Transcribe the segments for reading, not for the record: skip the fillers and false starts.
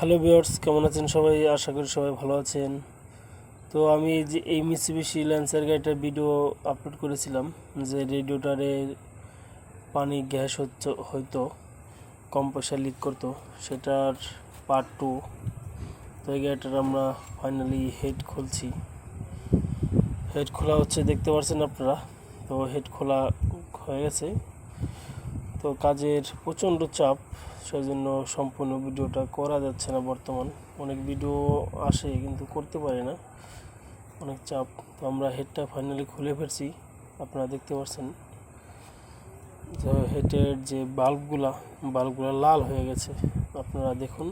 Hello viewers, কেমন আছেন সবাই? আশা করি সবাই ভালো আছেন। তো আমি এই মিৎসুবিশি ল্যান্সার গাড়িটার ভিডিও আপলোড করেছিলাম যে রেডিওটারে পানি গ্যাস হয়তো কম্প্রেসার লিক করতো, সেটার পার্ট 2। তো এই গাড়িটার আমরা ফাইনালি হেড খুলছি। হেড খোলা হচ্ছে, দেখতে পাচ্ছেন আপনারা। তো হেড খোলা হয়ে গেছে। তো কাজের প্রচণ্ড চাপ, সেই জন্য সম্পূর্ণ ভিডিওটা করা যাচ্ছে না। বর্তমান অনেক ভিডিও আসে কিন্তু করতে পারি না, অনেক চাপ। তো আমরা হেডটা ফাইনালি খুলে ফেলছি, আপনারা দেখতে পাচ্ছেন। তো হেডের যে বাল্বগুলা লাল হয়ে গেছে, আপনারা দেখুন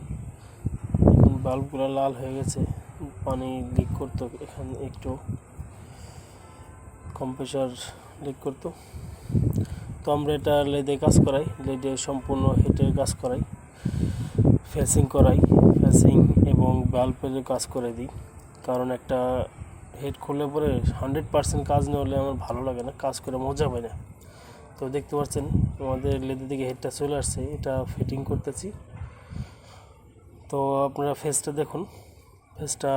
বাল্বগুলা লাল হয়ে গেছে, পানি লিক করতো। এখানে একটু কম্প্রেসার লিক করতো। তো আমরা এটা লেদে কাজ করাই, লেদে সম্পূর্ণ হেডের কাজ করাই, ফেসিং এবং বাল্বের কাজ করে দিই। কারণ একটা হেড খুললে পরে 100% কাজ না হলে আমার ভালো লাগে না, কাজ করে মজা পাই না। তো দেখতে পাচ্ছেন আমাদের লেদে দিকে হেডটা চলে আসছে, এটা ফিটিং করতেছি। তো আপনারা ফেসটা দেখুন, ফেসটা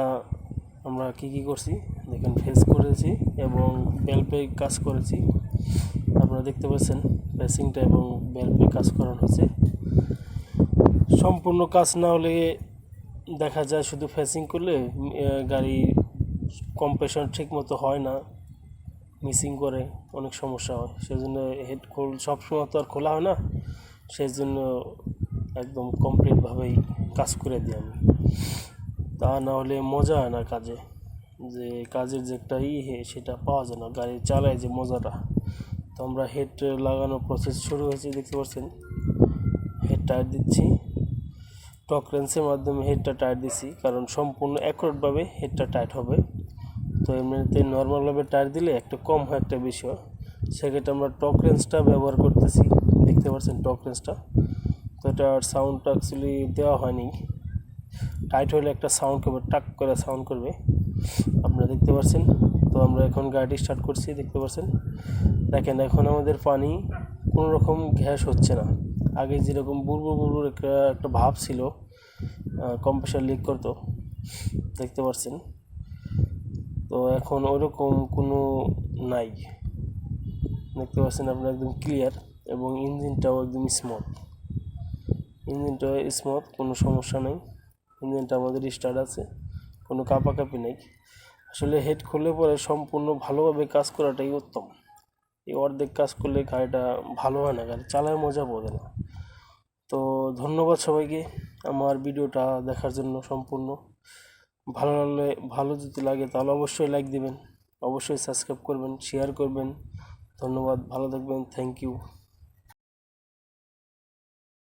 আমরা কি করছি দেখেন। ফেস করেছি এবং বাল্বে কাজ করেছি, আপনারা দেখতে পাচ্ছেন ফেসিংটা এবং বাল্বে কাজ করানো হয়েছে। সম্পূর্ণ কাজ না হলে দেখা যায় শুধু ফেসিং করলে গাড়ি কম্প্রেশন ঠিক মতো হয় না, মিসিং করে, অনেক সমস্যা হয়। সেই জন্য হেড সবসময় তো আর খোলা হয় না, সেই জন্য একদম কমপ্লিটভাবেই কাজ করে দিই আমি। তা না হলে মজা হয় না কাজে, যে কাজের যে একটা সেটা পাওয়া যায় না, গাড়ি চালায় যে মজাটা। তো আমরা হেড লাগানোর প্রসেস শুরু হয়েছে, দেখতে পাচ্ছেন। হেড টায়ার দিচ্ছি, টক রেঞ্চের মাধ্যমে হেডটা টাইট দিছি, কারণ সম্পূর্ণ অ্যাকুরেটভাবে হেডটা টাইট হবে। তো এমনিতে নর্মালভাবে টায়ার দিলে একটা কম হয়, একটা বেশি হয়। সেক্ষেত্রে আমরা টক রেঞ্চটা ব্যবহার করতেছি, দেখতে পাচ্ছেন টক রেঞ্চটা। তো এটার সাউন্ডটা অ্যাকচুয়ালি দেওয়া হয়নি, টাইট হলে একটা সাউন্ড করবে, টাক করে সাউন্ড করবে, আপনারা দেখতে পাচ্ছেন। তো আমরা এখন গাড়িটি স্টার্ট করছি, দেখতে পাচ্ছেন। দেখেন এখন আমাদের পানি কোনো রকম গ্যাস হচ্ছে না। আগে যেরকম বুড়বুড় একটা ভাব ছিল, কম্প্রেসার লিক করতো, দেখতে পাচ্ছেন। তো এখন ওইরকম কোনো নাই, দেখতে পাচ্ছেন আপনারা, একদম ক্লিয়ার। এবং ইঞ্জিনটাও একদম স্মুথ, কোনো সমস্যা নেই। ইঞ্জিনটা আমাদের স্টার্ট আছে, কোনো কাঁপাকাঁপি নেই। আসলে হেড খুলে পরে সম্পূর্ণ ভালোভাবে কাজ করাটাই উত্তম। এই অর্ধেক কাজ করলে গাড়িটা ভালো হয় না, গাড়ি চালায় মজা বোঝে না। তো ধন্যবাদ সবাইকে আমার ভিডিওটা দেখার জন্য। সম্পূর্ণ ভালো যদি লাগে তাহলে অবশ্যই লাইক দিবেন, অবশ্যই সাবস্ক্রাইব করবেন, শেয়ার করবেন। ধন্যবাদ, ভালো থাকবেন, থ্যাংক ইউ।